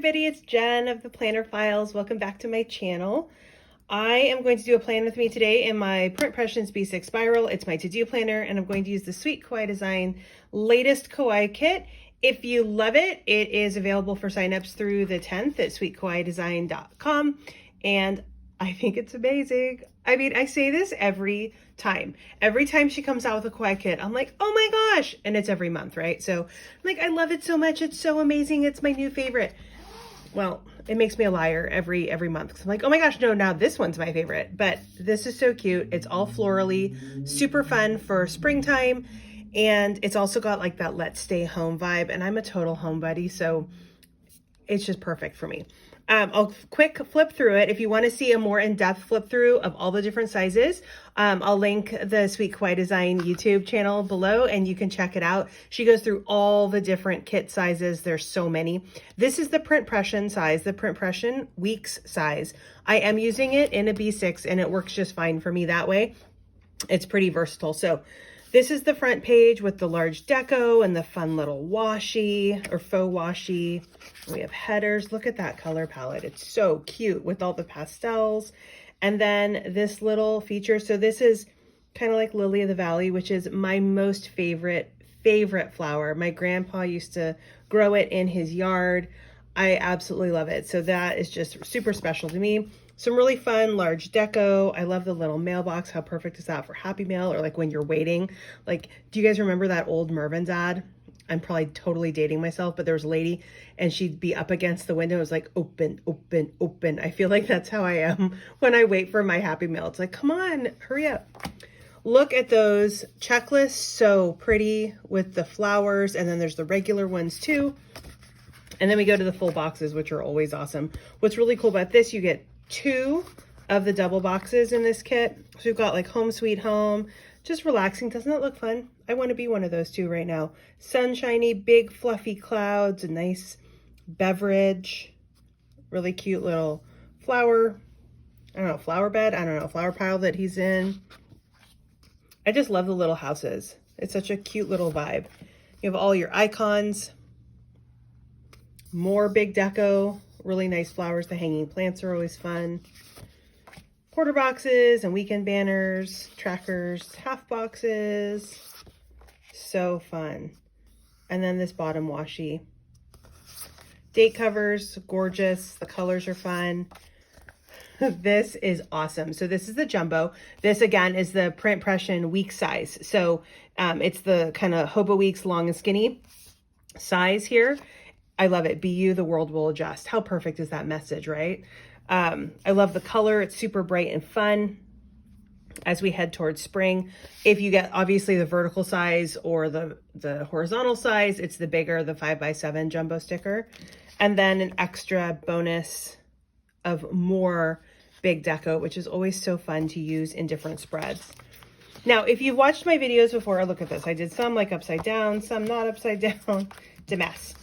everybody, it's Jen of the Planner Files. Welcome back to my channel. I am going to do a plan with me today in my Print Pressions B6 Spiral. It's my to-do planner, and I'm going to use the Sweet Kawaii Design latest Kawaii Kit. If you love it, it is available for signups through the 10th at sweetkawaiidesign.com, and I think it's amazing. I mean, I say this every time. Every time she comes out with a Kawaii Kit, I'm like, oh my gosh, and it's every month, right? So, like, I love it so much. It's so amazing. It's my new favorite. Well, it makes me a liar every month because I'm like, oh my gosh, no, now this one's my favorite. But this is so cute. It's all florally, super fun for springtime. And it's also got like that let's stay home vibe. And I'm a total homebody, so it's just perfect for me. I'll quick flip through it. If you want to see a more in-depth flip through of all the different sizes, I'll link the Sweet Kawaii Design YouTube channel below and you can check it out. She goes through all the different kit sizes. There's so many. This is the Print Pression size, the Print Pression Weeks size. I am using it in a B6 and it works just fine for me that way. It's pretty versatile. So this is the front page with the large deco and the fun little washi or faux washi. We have headers. Look at that color palette. It's so cute with all the pastels. And then this little feature. So this is kind of like Lily of the Valley, which is my most favorite flower. My grandpa used to grow it in his yard. I absolutely love it. So that is just super special to me. Some really fun large deco. I love the little mailbox. How perfect is that for Happy Mail or like when you're waiting? Like, do you guys remember that old Mervyn's ad? I'm probably totally dating myself, but there was a lady and she'd be up against the window. It was like, open, open, open. I feel like that's how I am when I wait for my Happy Mail. It's like, come on, hurry up. Look at those checklists. So pretty with the flowers. And then there's the regular ones too. And then we go to the full boxes, which are always awesome. What's really cool about this, you get 2 of the double boxes in this kit. So we've got like Home Sweet Home, just relaxing. Doesn't that look fun? I want to be one of those 2 right now. Sunshiny, big fluffy clouds, a nice beverage, really cute little flower, I don't know, flower bed, I don't know, flower pile that he's in. I just love the little houses. It's such a cute little vibe. You have all your icons, more big deco, really nice flowers. The hanging plants are always fun. Quarter boxes and weekend banners, trackers, half boxes. So fun. And then this bottom washi. Date covers, gorgeous. The colors are fun. This is awesome. So this is the jumbo. This again is the Print Pression week size. So it's the kind of Hobo Weeks long and skinny size here. I love it. Be you, the world will adjust. How perfect is that message, right? I love the color. It's super bright and fun as we head towards spring. If you get obviously the vertical size or the horizontal size, it's the bigger, the 5x7 jumbo sticker. And then an extra bonus of more big deco, which is always so fun to use in different spreads. Now, if you've watched my videos before, look at this. I did some like upside down, some not upside down. It's a mess.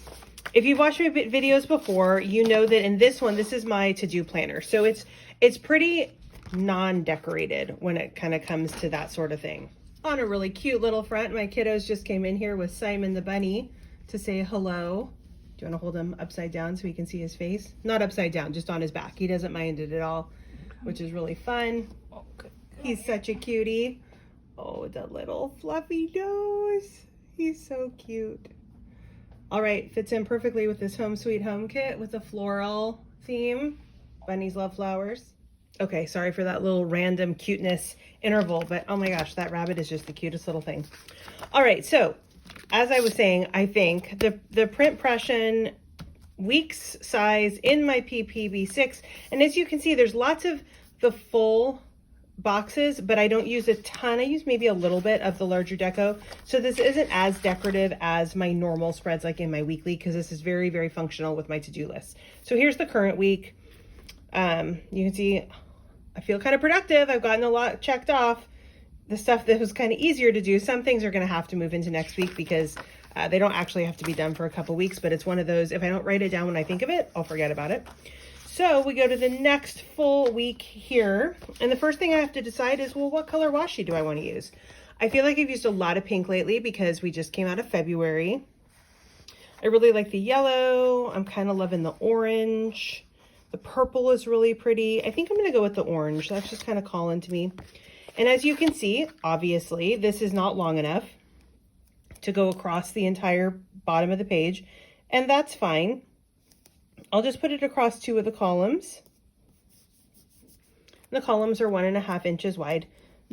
If you've watched my videos before, you know that in this one, this is my to-do planner. So it's pretty non-decorated when it kind of comes to that sort of thing. On a really cute little front, my kiddos just came in here with Simon the bunny to say hello. Do you want to hold him upside down so he can see his face? Not upside down, just on his back. He doesn't mind it at all, which is really fun. He's such a cutie. Oh, the little fluffy nose. He's so cute. All right, fits in perfectly with this Home Sweet Home kit with a floral theme. Bunnies love flowers. Okay, sorry for that little random cuteness interval, but oh my gosh, that rabbit is just the cutest little thing. All right, so as I was saying, I think the Print Pression weeks size in my PPB6, and as you can see, there's lots of the full boxes, but I don't use a ton. I use maybe a little bit of the larger deco. So this isn't as decorative as my normal spreads like in my weekly, because this is very, very functional with my to-do list. So here's the current week. You can see I feel kind of productive. I've gotten a lot checked off. The stuff that was kind of easier to do, some things are going to have to move into next week because they don't actually have to be done for a couple weeks, but it's one of those, if I don't write it down when I think of it, I'll forget about it. So we go to the next full week here. And the first thing I have to decide is, well, what color washi do I want to use? I feel like I've used a lot of pink lately because we just came out of February. I really like the yellow. I'm kind of loving the orange. The purple is really pretty. I think I'm going to go with the orange. That's just kind of calling to me. And as you can see, obviously, this is not long enough to go across the entire bottom of the page, and that's fine. I'll just put it across 2 of the columns. The columns are 1.5 inches wide,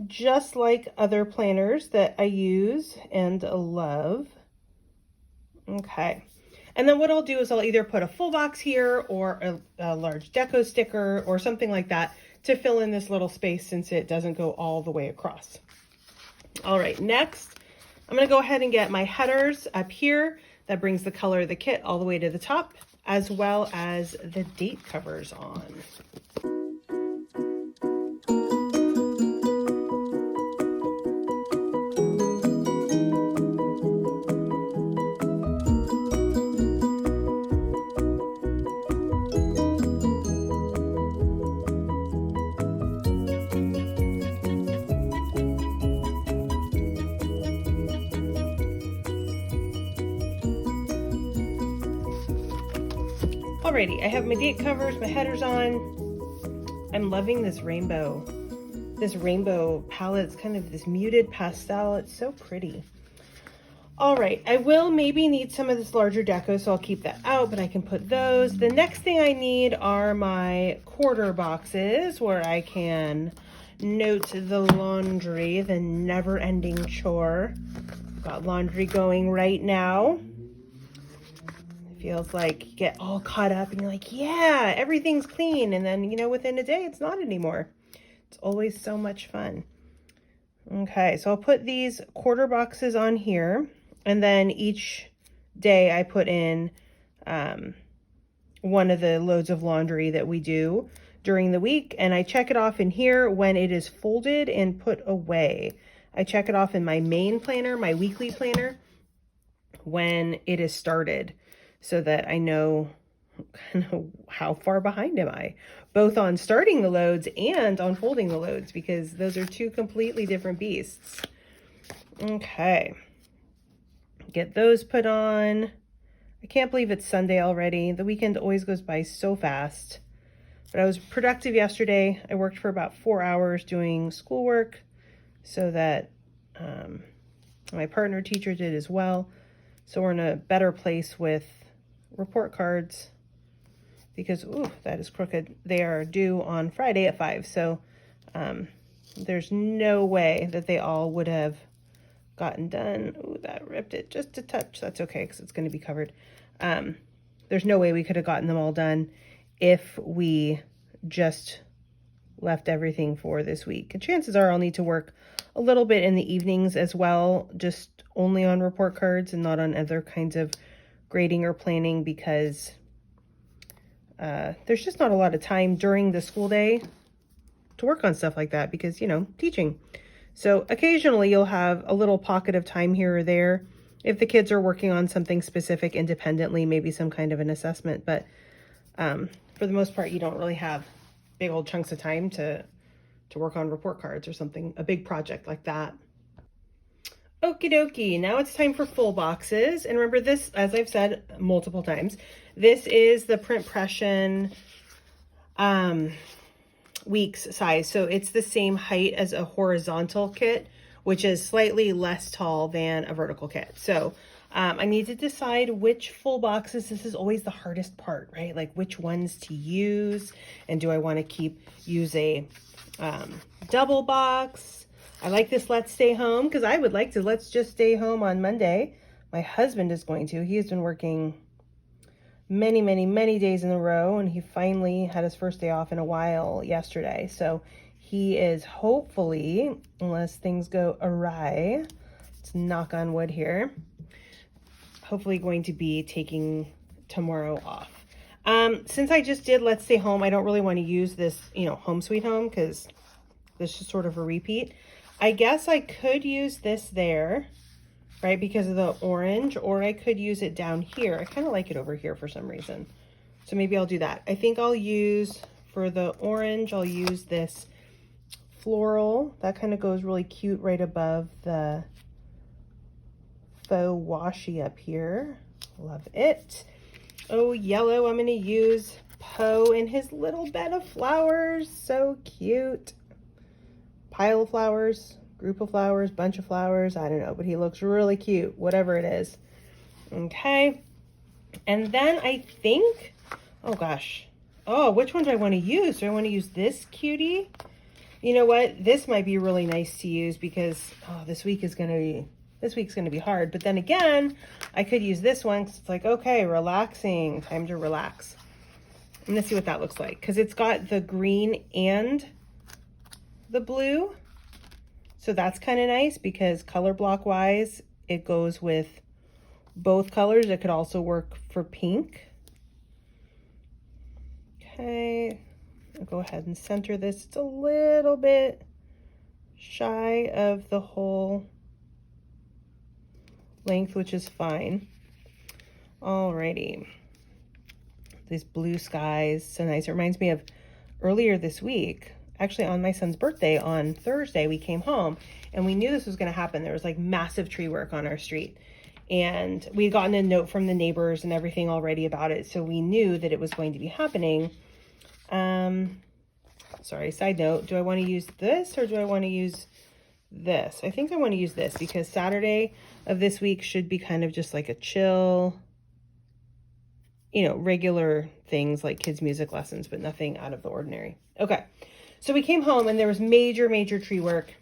just like other planners that I use and love. Okay. And then what I'll do is I'll either put a full box here or a large deco sticker or something like that to fill in this little space since it doesn't go all the way across. All right, next, I'm going to go ahead and get my headers up here. That brings the color of the kit all the way to the top, as well as the date covers on. Alrighty, I have my date covers, my headers on. I'm loving this rainbow palette. It's kind of this muted pastel. It's so pretty. All right, I will maybe need some of this larger deco, so I'll keep that out, but I can put those. The next thing I need are my quarter boxes where I can note the laundry, the never-ending chore. Got laundry going right now. Feels like you get all caught up and you're like, yeah, everything's clean. And then, you know, within a day, it's not anymore. It's always so much fun. Okay, so I'll put these quarter boxes on here. And then each day I put in one of the loads of laundry that we do during the week. And I check it off in here when it is folded and put away. I check it off in my main planner, my weekly planner, when it is started, so that I know kind of how far behind am I, both on starting the loads and on folding the loads, because those are 2 completely different beasts. Okay, get those put on. I can't believe it's Sunday already. The weekend always goes by so fast, but I was productive yesterday. I worked for about 4 hours doing schoolwork so that my partner teacher did as well. So we're in a better place with report cards because, ooh, that is crooked. They are due on Friday at 5. So there's no way that they all would have gotten done. Ooh, that ripped it just a touch. That's okay because it's going to be covered. There's no way we could have gotten them all done if we just left everything for this week. And chances are I'll need to work a little bit in the evenings as well, just only on report cards and not on other kinds of grading or planning, because there's just not a lot of time during the school day to work on stuff like that because, you know, teaching. So occasionally you'll have a little pocket of time here or there if the kids are working on something specific independently, maybe some kind of an assessment. But for the most part, you don't really have big old chunks of time to work on report cards or something, a big project like that. Okie dokie, now it's time for full boxes. And remember this, as I've said multiple times, this is the Print Pression weeks size. So it's the same height as a horizontal kit, which is slightly less tall than a vertical kit. So I need to decide which full boxes. This is always the hardest part, right? Like which ones to use, and do I want to use a double box? I like this Let's Stay Home because I would like to Let's Just Stay Home on Monday. My husband is going to. He has been working many, many, many days in a row, and he finally had his first day off in a while yesterday. So he is hopefully, unless things go awry, let's knock on wood here, hopefully going to be taking tomorrow off. Since I just did Let's Stay Home, I don't really want to use this, you know, Home Sweet Home, because this is sort of a repeat. I guess I could use this there, right, because of the orange, or I could use it down here. I kind of like it over here for some reason. So maybe I'll do that. I think I'll use, for the orange, I'll use this floral. That kind of goes really cute right above the faux washi up here. Love it. Oh, yellow, I'm going to use Poe in his little bed of flowers. So cute. Pile of flowers, group of flowers, bunch of flowers. I don't know, but he looks really cute, whatever it is. Okay. And then I think, oh gosh. Oh, which one do I want to use? Do I want to use this cutie? You know what? This might be really nice to use because this week's going to be hard. But then again, I could use this one because it's like, okay, relaxing, time to relax. I'm going to see what that looks like because it's got the green and the blue. So that's kind of nice because color block wise, it goes with both colors. It could also work for pink. Okay, I'll go ahead and center this. It's a little bit shy of the whole length, which is fine. Alrighty. These blue skies, so nice. It reminds me of earlier this week, actually on my son's birthday on Thursday, we came home and we knew this was going to happen. There was like massive tree work on our street. And we'd gotten a note from the neighbors and everything already about it. So we knew that it was going to be happening. Sorry, side note, do I want to use this or do I want to use this? I think I want to use this because Saturday of this week should be kind of just like a chill, you know, regular things like kids' music lessons, but nothing out of the ordinary. Okay, so we came home and there was major tree work.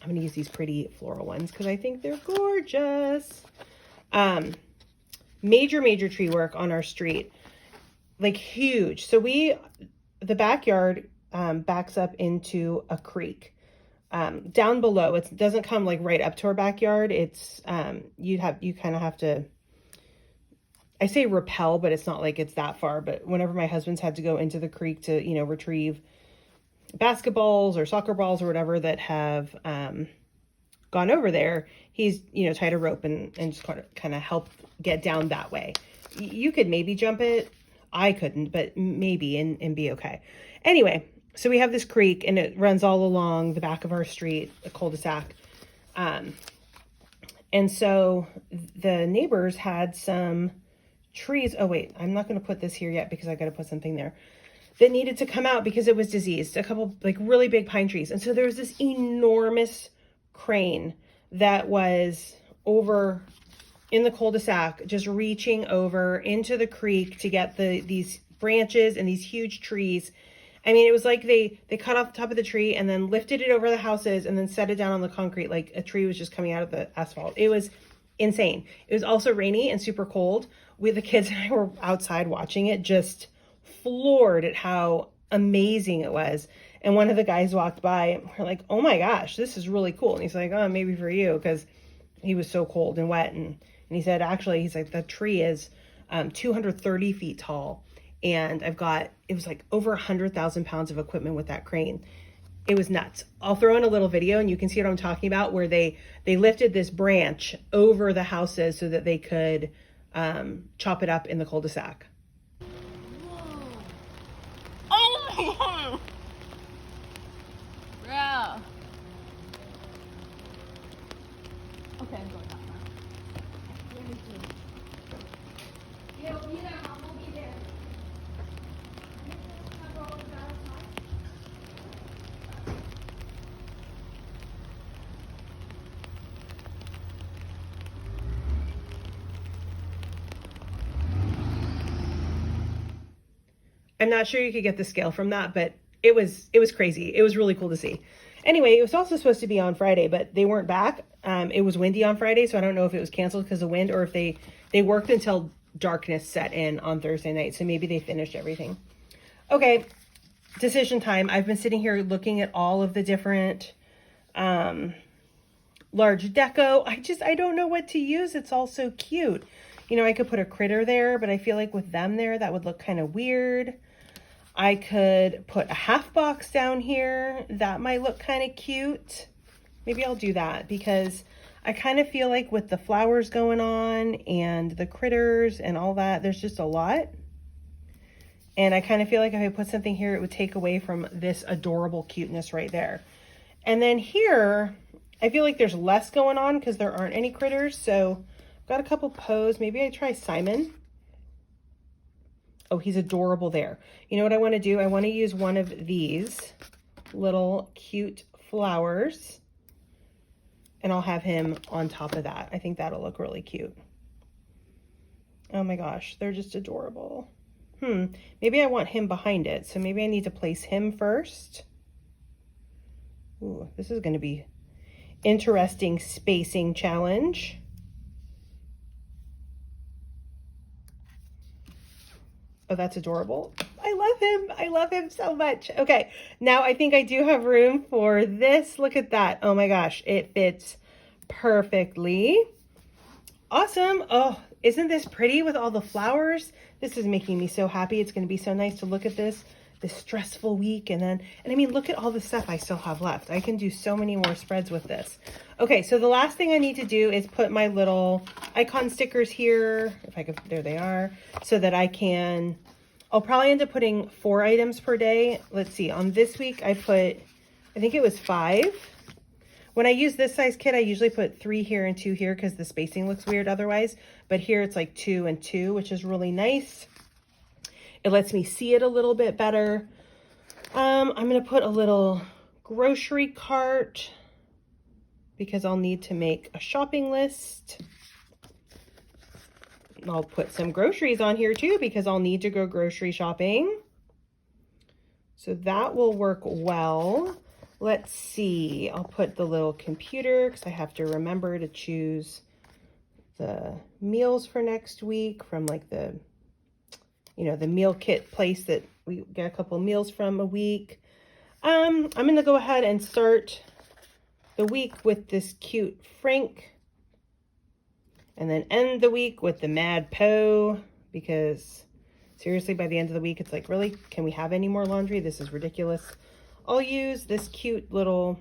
I'm going to use these pretty floral ones because I think they're gorgeous. Major tree work on our street, like huge. So the backyard backs up into a creek. Down below, it doesn't come like right up to our backyard. It's you kind of have to, I say rappel, but it's not like it's that far. But whenever my husband's had to go into the creek to, you know, retrieve basketballs or soccer balls or whatever that have gone over there, he's, you know, tied a rope and just kind of help get down that way. You could maybe jump it. I couldn't, but maybe and be okay. Anyway, so we have this creek and it runs all along the back of our street, a cul-de-sac. And so the neighbors had some trees. Oh wait, I'm not going to put this here yet because I got to put something there that needed to come out because it was diseased. A couple like really big pine trees. And so there was this enormous crane that was over in the cul-de-sac, just reaching over into the creek to get these branches and these huge trees. I mean, it was like they cut off the top of the tree and then lifted it over the houses and then set it down on the concrete like a tree was just coming out of the asphalt. It was insane. It was also rainy and super cold. The kids and I were outside watching it, just floored at how amazing it was. And one of the guys walked by and we're like, oh my gosh, this is really cool. And he's like, oh, maybe for you, because he was so cold and wet. And he said, actually, he's like, the tree is 230 feet tall. And it was like over 100,000 pounds of equipment with that crane. It was nuts. I'll throw in a little video and you can see what I'm talking about, where they lifted this branch over the houses so that they could chop it up in the cul-de-sac. Oh my god! Bro. Okay, I'm going that far. Let me see. You'll be there, Mom. We'll be there. I'm not sure you could get the scale from that, but it was crazy. It was really cool to see. Anyway, it was also supposed to be on Friday, but they weren't back. It was windy on Friday, so I don't know if it was canceled because of wind or if they worked until darkness set in on Thursday night. So maybe they finished everything. Okay, decision time. I've been sitting here looking at all of the different large deco. I don't know what to use. It's all so cute. You know, I could put a critter there, but I feel like with them there, that would look kind of weird. I could put a half box down here. That might look kind of cute. Maybe I'll do that because I kind of feel like with the flowers going on and the critters and all that, there's just a lot. And I kind of feel like if I put something here, it would take away from this adorable cuteness right there. And then here, I feel like there's less going on because there aren't any critters. So Got a couple Poes. Maybe I try Simon. Oh, he's adorable there. You know what I want to do? I want to use one of these little cute flowers, and I'll have him on top of that. I think that'll look really cute. Oh my gosh, they're just adorable. Maybe I want him behind it, so maybe I need to place him first. Ooh, this is going to be interesting spacing challenge. Oh, that's adorable. I love him. I love him so much. Okay, now I think I do have room for this. Look at that. Oh my gosh, it fits perfectly. Awesome. Oh, isn't this pretty with all the flowers? This is making me so happy. It's going to be so nice to look at this stressful week. And I mean, look at all the stuff I still have left. I can do so many more spreads with this. Okay, so the last thing I need to do is put my little icon stickers here. If I could, there they are. So that I'll probably end up putting 4 items per day. Let's see, on this week I think it was 5. When I use this size kit, I usually put 3 here and 2 here because the spacing looks weird otherwise. But here it's like 2 and 2, which is really nice. It lets me see it a little bit better. I'm going to put a little grocery cart because I'll need to make a shopping list. I'll put some groceries on here too because I'll need to go grocery shopping. So that will work well. Let's see, I'll put the little computer because I have to remember to choose the meals for next week from like the meal kit place that we get a couple meals from a week. I'm going to go ahead and start the week with this cute Frank and then end the week with the Mad Poe because seriously, by the end of the week, it's like, really, can we have any more laundry? This is ridiculous. I'll use this cute little,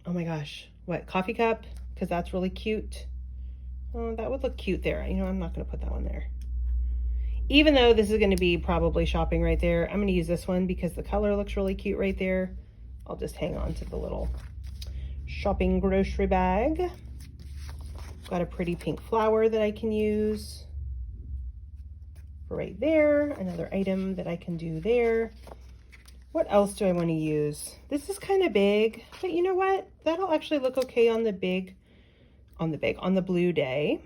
oh my gosh, what, coffee cup? Because that's really cute. Oh, that would look cute there. I'm not going to put that one there. Even though this is going to be probably shopping right there, I'm going to use this one because the color looks really cute right there. I'll just hang on to the little shopping grocery bag. Got a pretty pink flower that I can use for right there. Another item that I can do there. What else do I want to use? This is kind of big, but you know what? That'll actually look okay on the blue day.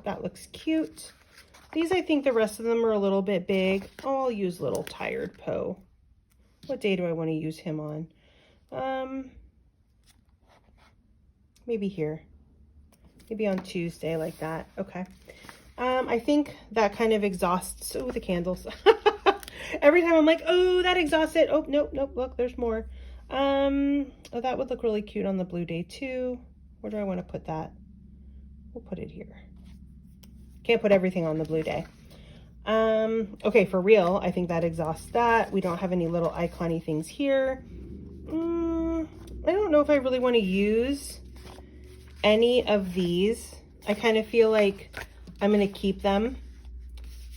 That looks cute. These, I think the rest of them are a little bit big. Oh, I'll use little Tired Poe. What day do I want to use him on? Maybe here. Maybe on Tuesday like that. Okay. I think that kind of exhausts, the candles. Every time I'm like, oh, that exhausts it. Oh, nope, look, there's more. Oh, that would look really cute on the blue day too. Where do I want to put that? We'll put it here. Can't put everything on the blue day. Okay, for real, I think that exhausts that. We don't have any little icon-y things here. I don't know if I really want to use any of these. I kind of feel like I'm going to keep them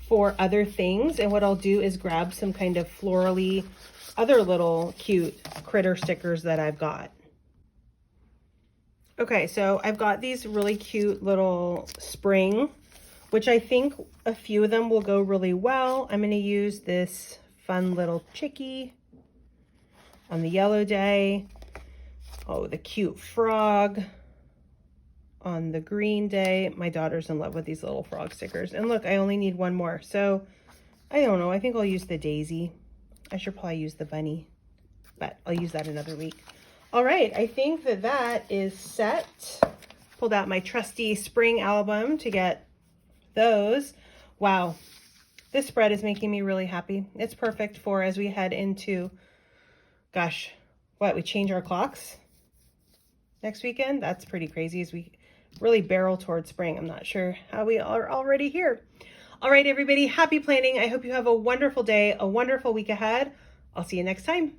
for other things. And what I'll do is grab some kind of florally, other little cute critter stickers that I've got. Okay, so I've got these really cute little spring, which I think a few of them will go really well. I'm going to use this fun little chickie on the yellow day. Oh, the cute frog on the green day. My daughter's in love with these little frog stickers. And look, I only need one more. So I don't know. I think I'll use the daisy. I should probably use the bunny, but I'll use that another week. All right. I think that is set. Pulled out my trusty spring album to get those. Wow. This spread is making me really happy. It's perfect for as we head into, gosh, what, we change our clocks next weekend? That's pretty crazy as we really barrel towards spring. I'm not sure how we are already here. All right, everybody, happy planning. I hope you have a wonderful day, a wonderful week ahead. I'll see you next time.